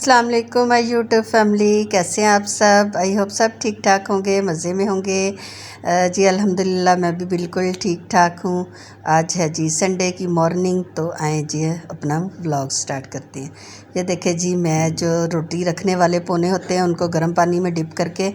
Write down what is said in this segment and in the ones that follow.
अस्सलाम वालेकुम my YouTube family, कैसे हैं आप सब। आई होप सब ठीक ठाक होंगे, मज़े में होंगे। जी अल्हम्दुलिल्लाह मैं भी बिल्कुल ठीक ठाक हूँ। आज है जी संडे की मॉर्निंग, तो आए जी अपना व्लॉग स्टार्ट करते हैं। ये देखें जी, मैं जो रोटी रखने वाले पोने होते हैं उनको गर्म पानी में डिप करके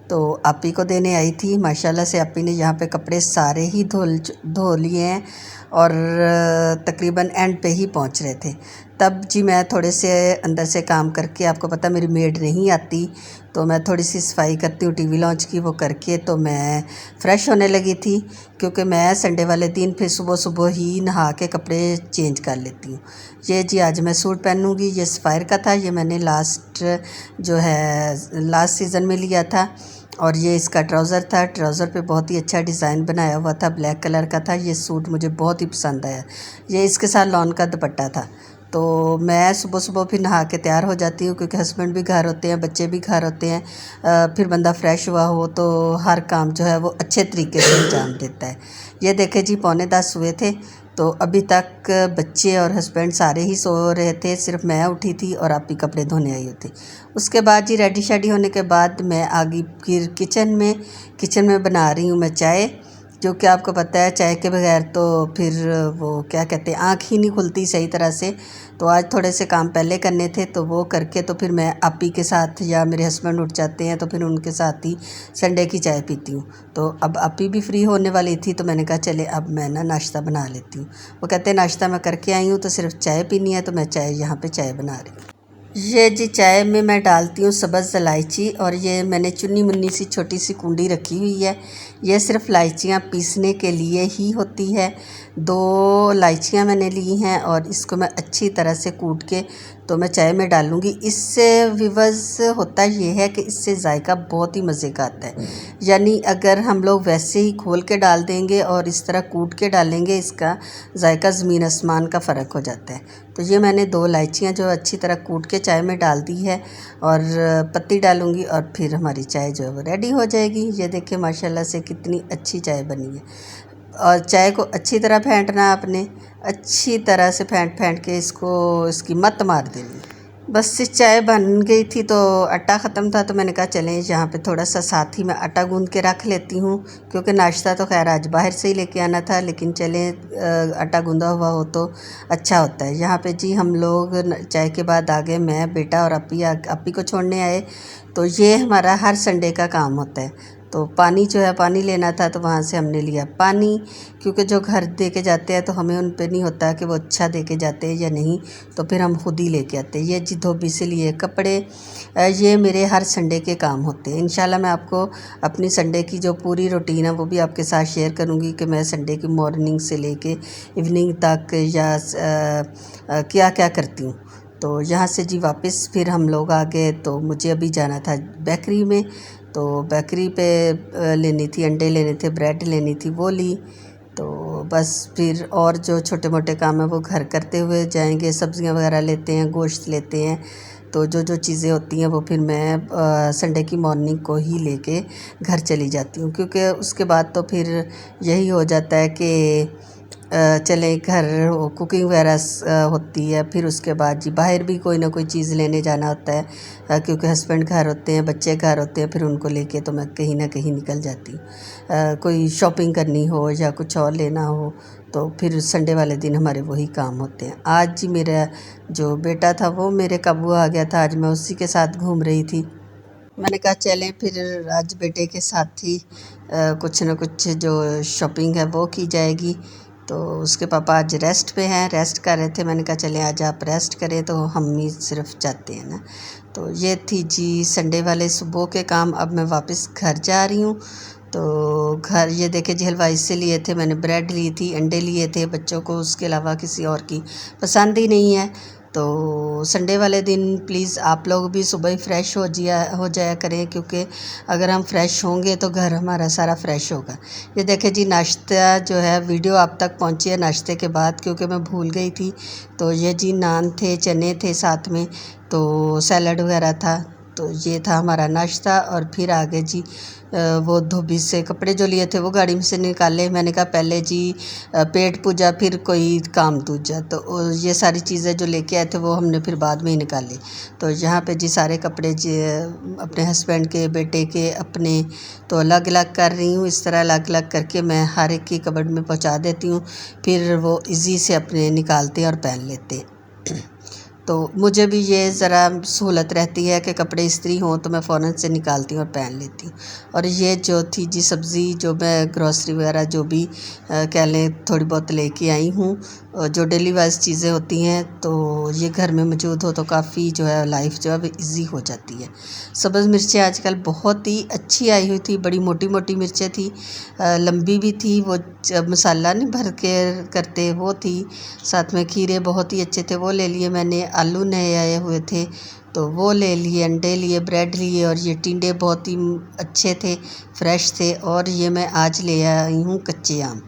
तो आपी को देने आई थी। माशाल्लाह से आपी ने यहाँ पे कपड़े सारे ही धो लिए हैं और तकरीबन एंड पे ही पहुँच रहे थे। तब जी मैं थोड़े से अंदर से काम करके, आपको पता मेरी मेड नहीं आती तो मैं थोड़ी सी सफाई करती हूँ टीवी लॉन्च की, वो करके तो मैं फ़्रेश होने लगी थी, क्योंकि मैं संडे वाले दिन फिर सुबह सुबह ही नहा के कपड़े चेंज कर लेती हूँ। ये जी आज मैं सूट पहनूँगी, ये सफ़ायर का था, ये मैंने लास्ट सीज़न में लिया था। और ये इसका ट्राउज़र था, ट्राउज़र पे बहुत ही अच्छा डिज़ाइन बनाया हुआ था, ब्लैक कलर का था। ये सूट मुझे बहुत ही पसंद आया। ये इसके साथ लॉन का दुपट्टा था। तो मैं सुबह सुबह फिर नहा के तैयार हो जाती हूँ, क्योंकि हस्बैंड भी घर होते हैं, बच्चे भी घर होते हैं। फिर बंदा फ्रेश हुआ हो तो हर काम जो है वो अच्छे तरीके से अंजाम देता है। ये देखे जी 9:45 हुए थे, तो अभी तक बच्चे और हस्बैंड सारे ही सो रहे थे, सिर्फ मैं उठी थी और आप ही कपड़े धोने आई होती। उसके बाद जी रेडी शेडी होने के बाद मैं आ गई फिर किचन में बना रही हूँ मैं चाय, जो कि आपको पता है चाय के बगैर तो फिर वो क्या कहते हैं, आँख ही नहीं खुलती सही तरह से। तो आज थोड़े से काम पहले करने थे, तो वो करके तो फिर मैं आपी के साथ, या मेरे हस्बैंड उठ जाते हैं तो फिर उनके साथ ही संडे की चाय पीती हूँ। तो अब आपी भी फ्री होने वाली थी, तो मैंने कहा चले अब मैं ना नाश्ता बना लेती हूँ। वो कहते हैं नाश्ता मैं करके आई हूँ तो सिर्फ चाय पीनी है, तो मैं यहाँ पे चाय बना रही हूँ। ये जी चाय में मैं डालती हूँ सब्ज़ इलायची, और ये मैंने चुन्नी मुन्नी सी छोटी सी कुंडी रखी हुई है। ये सिर्फ इलायचियाँ पीसने के लिए ही होती है। 2 इलायचियाँ मैंने ली हैं और इसको मैं अच्छी तरह से कूट के तो मैं चाय में डालूँगी। इससे विवज़ होता ये है कि इससे जायका बहुत ही मज़े का आता है। यानी अगर हम लोग वैसे ही खोल के डाल देंगे और इस तरह कूट के डालेंगे, इसका जायका ज़मीन आसमान का फ़र्क हो जाता है। तो ये मैंने 2 इलायचियाँ जो अच्छी तरह कूट के चाय में डाल दी है, और पत्ती डालूँगी और फिर हमारी चाय जो है वो रेडी हो जाएगी। ये देखिए माशाल्लाह से कितनी अच्छी चाय बनी है। और चाय को अच्छी तरह फेंटना आपने, अच्छी तरह से फेंट के इसकी मत मार देनी। बस इस चाय बन गई थी तो आटा ख़त्म था, तो मैंने कहा चलें यहाँ पे थोड़ा सा साथ ही मैं आटा गूंद के रख लेती हूँ, क्योंकि नाश्ता तो खैर आज बाहर से ही लेके आना था, लेकिन चलें आटा गूंदा हुआ हो तो अच्छा होता है। यहाँ पे जी हम लोग चाय के बाद आ गए, मैं बेटा और अपी को छोड़ने आए। तो ये हमारा हर संडे का काम होता है। तो पानी जो है, पानी लेना था तो वहाँ से हमने लिया पानी, क्योंकि जो घर दे के जाते हैं तो हमें उन पे नहीं होता कि वो अच्छा दे के जाते हैं या नहीं, तो फिर हम खुद ही लेके आते हैं। ये जी धोबी से लिए कपड़े, ये मेरे हर संडे के काम होते हैं। इंशाल्लाह मैं आपको अपनी संडे की जो पूरी रूटीन है वो भी आपके साथ शेयर करूँगी, कि मैं संडे की मॉर्निंग से लेके इवनिंग तक या क्या क्या करती हूँ। तो यहाँ से जी वापस फिर हम लोग आ गए, तो मुझे अभी जाना था बेकरी में। तो बेकरी पे लेनी थी, अंडे लेने थे, ब्रेड लेनी थी, वो ली। तो बस फिर और जो छोटे मोटे काम है वो घर करते हुए जाएंगे। सब्ज़ियाँ वगैरह लेते हैं, गोश्त लेते हैं, तो जो चीज़ें होती हैं वो फिर मैं संडे की मॉर्निंग को ही लेके घर चली जाती हूँ, क्योंकि उसके बाद तो फिर यही हो जाता है कि चले घर कुकिंग वगैरह होती है। फिर उसके बाद जी बाहर भी कोई ना कोई चीज़ लेने जाना होता है, क्योंकि हस्बैंड घर होते हैं, बच्चे घर होते हैं, फिर उनको लेके तो मैं कहीं ना कहीं निकल जाती हूँ। कोई शॉपिंग करनी हो या कुछ और लेना हो, तो फिर संडे वाले दिन हमारे वही काम होते हैं। आज जी मेरा जो बेटा था वो मेरे काबू आ गया था, आज मैं उसी के साथ घूम रही थी। मैंने कहा चलें फिर आज बेटे के साथ ही कुछ ना कुछ जो शॉपिंग है वो की जाएगी। तो उसके पापा आज रेस्ट पे हैं, रेस्ट कर रहे थे। मैंने कहा चलें आज आप रेस्ट करें, तो हम ही सिर्फ जाते हैं ना। तो ये थी जी संडे वाले सुबह के काम। अब मैं वापस घर जा रही हूँ। तो घर ये देखे जी हलवाई से लिए थे मैंने, ब्रेड ली थी, अंडे लिए थे, बच्चों को उसके अलावा किसी और की पसंद ही नहीं है। तो संडे वाले दिन प्लीज़ आप लोग भी सुबह ही फ्रेश हो जाया करें, क्योंकि अगर हम फ्रेश होंगे तो घर हमारा सारा फ्रेश होगा। ये देखें जी नाश्ता जो है, वीडियो आप तक पहुंची है नाश्ते के बाद, क्योंकि मैं भूल गई थी। तो ये जी नान थे, चने थे साथ में, तो सैलड वगैरह था। तो ये था हमारा नाश्ता। और फिर आगे जी वो धोबी से कपड़े जो लिए थे वो गाड़ी में से निकाले। मैंने कहा पहले जी पेट पूजा फिर कोई काम दूजा, तो ये सारी चीज़ें जो लेके आए थे वो हमने फिर बाद में ही निकाली। तो यहाँ पे जी सारे कपड़े जी अपने हस्बैंड के, बेटे के, अपने तो अलग अलग कर रही हूँ। इस तरह अलग अलग करके मैं हर एक की कबर्ड में पहुँचा देती हूँ, फिर वो इजी से अपने निकालते और पहन लेते। तो मुझे भी ये ज़रा सहूलत रहती है कि कपड़े इस्त्री हों तो मैं फ़ौरन से निकालती हूँ और पहन लेती हूँ। और ये जो थी जी सब्ज़ी, जो मैं ग्रॉसरी वगैरह जो भी कह लें थोड़ी बहुत लेके आई हूँ, जो डेली वाइज चीज़ें होती हैं, तो ये घर में मौजूद हो तो काफ़ी जो है लाइफ जो है ईज़ी हो जाती है। सब्ज़ मिर्चें आजकल बहुत ही अच्छी आई हुई थी, बड़ी मोटी मोटी मिर्चें थी, लंबी भी थी, वो मसाला नहीं भर के करते वो थी। साथ में खीरे बहुत ही अच्छे थे, वो ले लिए मैंने। आलू नए आए हुए थे तो वो ले लिए, अंडे लिए, ब्रेड लिए, और ये टिंडे बहुत ही अच्छे थे, फ्रेश थे। और ये मैं आज ले आई हूँ कच्चे आम।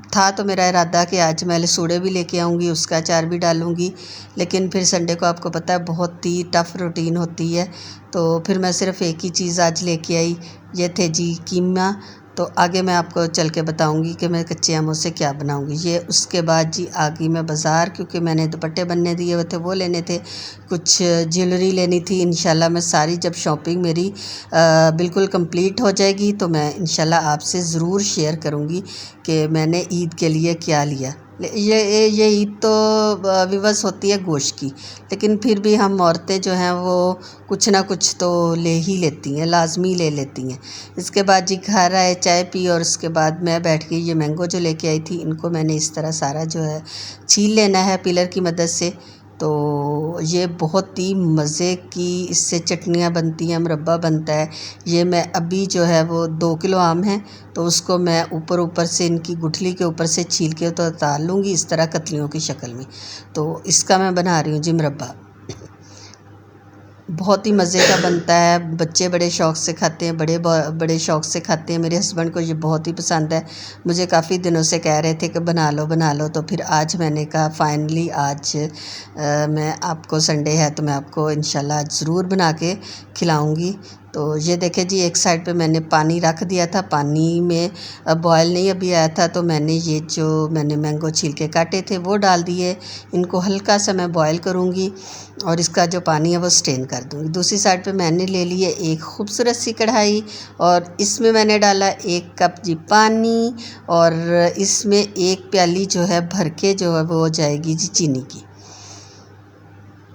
था तो मेरा इरादा कि आज मैं लसूड़े भी लेके आऊँगी, उसका अचार भी डालूँगी, लेकिन फिर संडे को आपको पता है बहुत ही टफ़ रूटीन होती है, तो फिर मैं सिर्फ़ एक ही चीज़ आज लेके आई। ये थे जी कीमा। तो आगे मैं आपको चल के बताऊंगी कि मैं कच्चे आमों से क्या बनाऊंगी। ये उसके बाद जी आ गई मैं बाज़ार, क्योंकि मैंने दुपट्टे बनने दिए हुए थे वो लेने थे, कुछ ज्वेलरी लेनी थी। इंशाल्लाह मैं सारी जब शॉपिंग मेरी बिल्कुल कंप्लीट हो जाएगी तो मैं इंशाल्लाह आपसे ज़रूर शेयर करूंगी कि मैंने ईद के लिए क्या लिया। ये ईद तो विवश होती है गोश्त की, लेकिन फिर भी हम औरतें जो हैं वो कुछ ना कुछ तो ले ही लेती हैं, लाजमी ले लेती हैं। इसके बाद जी घर आए, चाय पी, और उसके बाद मैं बैठ गई। ये मैंगो जो लेके आई थी इनको मैंने इस तरह सारा जो है छील लेना है पिलर की मदद से। तो ये बहुत ही मज़े की इससे चटनियाँ बनती हैं, मुरब्बा बनता है। ये मैं अभी जो है वो 2 किलो आम है तो उसको मैं ऊपर से इनकी गुठली के ऊपर से छील के तो उतार लूँगी इस तरह कतलियों की शक्ल में। तो इसका मैं बना रही हूँ जी मुरब्बा। बहुत ही मज़े का बनता है, बच्चे बड़े शौक़ से खाते हैं, बड़े शौक़ से खाते हैं। मेरे हस्बैंड को ये बहुत ही पसंद है। मुझे काफ़ी दिनों से कह रहे थे कि बना लो, तो फिर आज मैंने कहा फाइनली आज मैं आपको, संडे है तो मैं आपको इंशाल्लाह ज़रूर बना के खिलाऊँगी। तो ये देखिए जी एक साइड पे मैंने पानी रख दिया था, पानी में बॉयल नहीं अभी आया था, तो मैंने ये जो मैंने मैंगो छील के काटे थे वो डाल दिए। इनको हल्का सा मैं बॉयल करूँगी और इसका जो पानी है वो स्ट्रेन कर दूँगी। दूसरी साइड पे मैंने ले लिए एक खूबसूरत सी कढ़ाई, और इसमें मैंने डाला 1 कप जी पानी, और इसमें 1 प्याली जो है भर के जो है वो हो जाएगी जी चीनी की।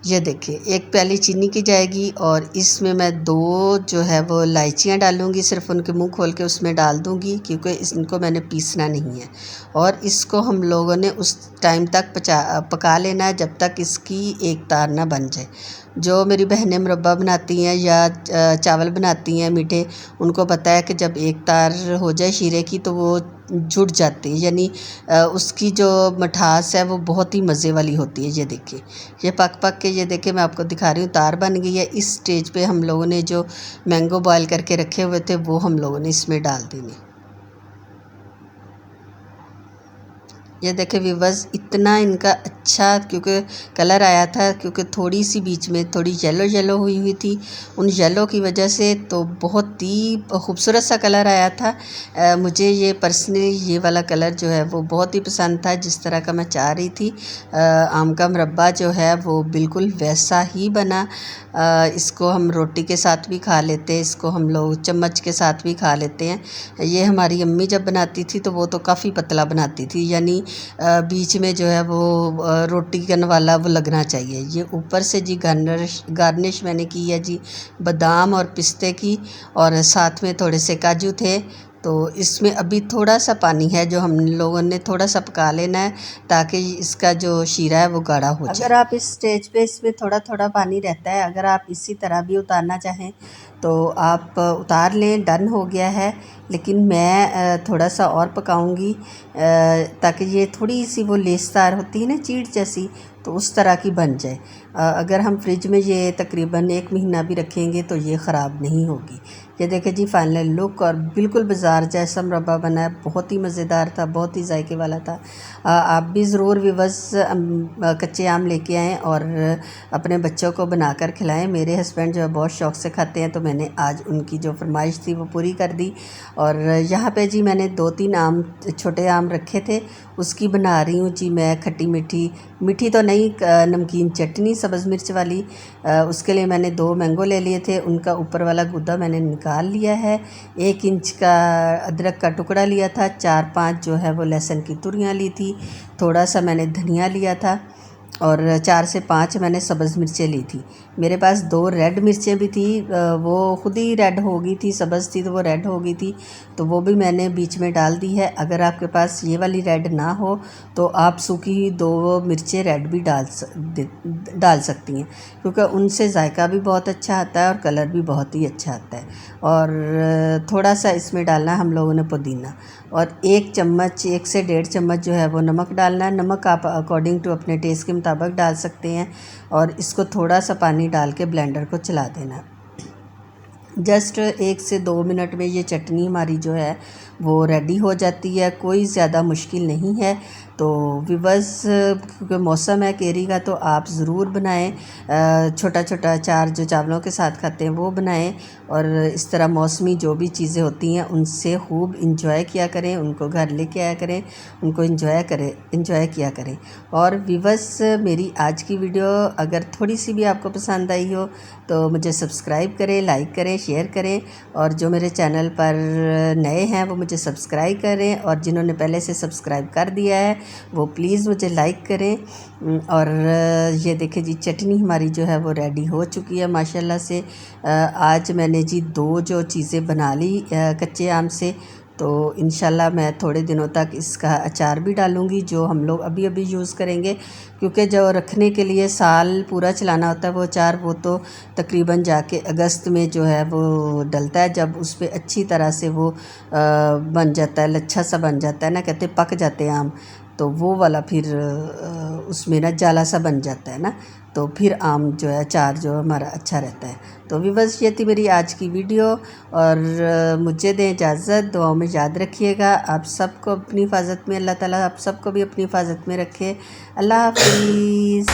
ये देखिए 1 प्याली चीनी की जाएगी, और इसमें मैं 2 जो है वो इलायचियाँ डालूँगी, सिर्फ़ उनके मुंह खोल के उसमें डाल दूँगी, क्योंकि इनको मैंने पीसना नहीं है। और इसको हम लोगों ने उस टाइम तक पका लेना है जब तक इसकी एक तार ना बन जाए। जो मेरी बहनें मुरब्बा बनाती हैं या चावल बनाती हैं मीठे, उनको पता है कि जब एक तार हो जाए शीरे की तो वो जुड़ जाती है, यानी उसकी जो मिठास है वो बहुत ही मज़े वाली होती है। ये देखिए ये पक के, ये देखिए मैं आपको दिखा रही हूँ तार बन गई है। इस स्टेज पे हम लोगों ने जो मैंगो बॉयल करके रखे हुए थे वो हम लोगों ने इसमें डाल देने। ये देखिए व्यूवर्स इतना इनका अच्छा क्योंकि कलर आया था, क्योंकि थोड़ी सी बीच में थोड़ी येलो हुई थी, उन येलो की वजह से तो बहुत ही खूबसूरत सा कलर आया था। मुझे ये पर्सनली ये वाला कलर जो है वो बहुत ही पसंद था, जिस तरह का मैं चाह रही थी। आम का मुरब्बा जो है वो बिल्कुल वैसा ही बना। इसको हम रोटी के साथ भी खा लेते हैं, इसको हम लोग चम्मच के साथ भी खा लेते हैं। ये हमारी अम्मी जब बनाती थी तो वो तो काफ़ी पतला बनाती थी, यानी बीच में जो है वो रोटी कन वाला वो लगना चाहिए। ये ऊपर से जी गार्निश मैंने की है जी बादाम और पिस्ते की, और साथ में थोड़े से काजू थे। तो इसमें अभी थोड़ा सा पानी है जो हम लोगों ने थोड़ा सा पका लेना है, ताकि इसका जो शीरा है वो गाढ़ा हो जाए। अगर आप इस स्टेज पे इसमें थोड़ा थोड़ा पानी रहता है, अगर आप इसी तरह भी उतारना चाहें तो आप उतार लें, डन हो गया है। लेकिन मैं थोड़ा सा और पकाऊंगी, ताकि ये थोड़ी सी वो लेसदार होती है ना चीड़ जैसी, तो उस तरह की बन जाए। अगर हम फ्रिज में ये तकरीबन 1 महीना भी रखेंगे तो ये ख़राब नहीं होगी। ये देखें जी फाइनल लुक, और बिल्कुल बाज़ार जैसा मुरब्बा बना है, बहुत ही मज़ेदार था, बहुत ही जायके वाला था। आप भी ज़रूर व्यूअर्स कच्चे आम लेके आएँ और अपने बच्चों को बनाकर खिलाएं। मेरे हस्बैंड जो है बहुत शौक़ से खाते हैं, तो मैंने आज उनकी जो फरमाइश थी वो पूरी कर दी। और यहाँ पे जी मैंने 2-3 आम, छोटे आम रखे थे, उसकी बना रही हूँ जी मैं खट्टी मीठी, मीठी तो नहीं, नमकीन चटनी सब्ज़ मिर्च वाली। उसके लिए मैंने 2 मैंगो ले लिए थे, उनका ऊपर वाला गूदा मैंने निकाल लिया है। 1 इंच का अदरक का टुकड़ा लिया था, 4-5 जो है वो लहसुन की तुरियाँ ली थी, थोड़ा सा मैंने धनिया लिया था, और 4 से 5 मैंने सब्ज़ मिर्चें ली थी। मेरे पास 2 रेड मिर्चें भी थी, वो खुद ही रेड हो गई थी, सब्ज़ थी तो वो रेड हो गई थी, तो वो भी मैंने बीच में डाल दी है। अगर आपके पास ये वाली रेड ना हो तो आप सूखी 2 मिर्चें रेड भी डाल सकती हैं, क्योंकि उनसे जायका भी बहुत अच्छा आता है और कलर भी बहुत ही अच्छा आता है। और थोड़ा सा इसमें डालना हम लोगों ने पुदीना, और 1 चम्मच, 1 से 1.5 चम्मच जो है वो नमक डालना है। नमक आप अकॉर्डिंग टू अपने टेस्ट के मुताबिक डाल सकते हैं, और इसको थोड़ा सा पानी डाल के ब्लेंडर को चला देना। जस्ट 1 से 2 मिनट में ये चटनी हमारी जो है वो रेडी हो जाती है, कोई ज़्यादा मुश्किल नहीं है। तो व्यूअर्स, क्योंकि मौसम है केरी का, तो आप ज़रूर बनाएं। छोटा छोटा अचार जो चावलों के साथ खाते हैं वो बनाएं, और इस तरह मौसमी जो भी चीज़ें होती हैं उनसे खूब इंजॉय किया करें, उनको घर लेके आया करें, उनको इंजॉय किया करें। और व्यूअर्स, मेरी आज की वीडियो अगर थोड़ी सी भी आपको पसंद आई हो तो मुझे सब्सक्राइब करें, लाइक करें, शेयर करें, और जो मेरे चैनल पर नए हैं वो मुझे सब्सक्राइब करें, और जिन्होंने पहले से सब्सक्राइब कर दिया है वो प्लीज़ मुझे लाइक करें। और ये देखें जी चटनी हमारी जो है वो रेडी हो चुकी है माशाल्लाह से। आज मैंने जी 2 जो चीज़ें बना ली कच्चे आम से, तो इंशाल्लाह मैं थोड़े दिनों तक इसका अचार भी डालूँगी, जो हम लोग अभी अभी यूज़ करेंगे, क्योंकि जो रखने के लिए साल पूरा चलाना होता है वो अचार, वो तो तकरीबन जाके अगस्त में जो है वो डलता है, जब उस पर अच्छी तरह से वो बन जाता है, लच्छा सा बन जाता है ना, कहते पक जाते हैं आम, तो वो वाला फिर उसमें ना जाला सा बन जाता है ना, तो फिर आम जो है अचार जो हमारा अच्छा रहता है। तो व्यूअर्स, ये थी मेरी आज की वीडियो, और मुझे दें इजाज़त, दुआओं में याद रखिएगा। आप सबको अपनी हिफाजत में, अल्लाह ताला आप सबको भी अपनी हिफाजत में रखे। अल्लाह हाफिज़।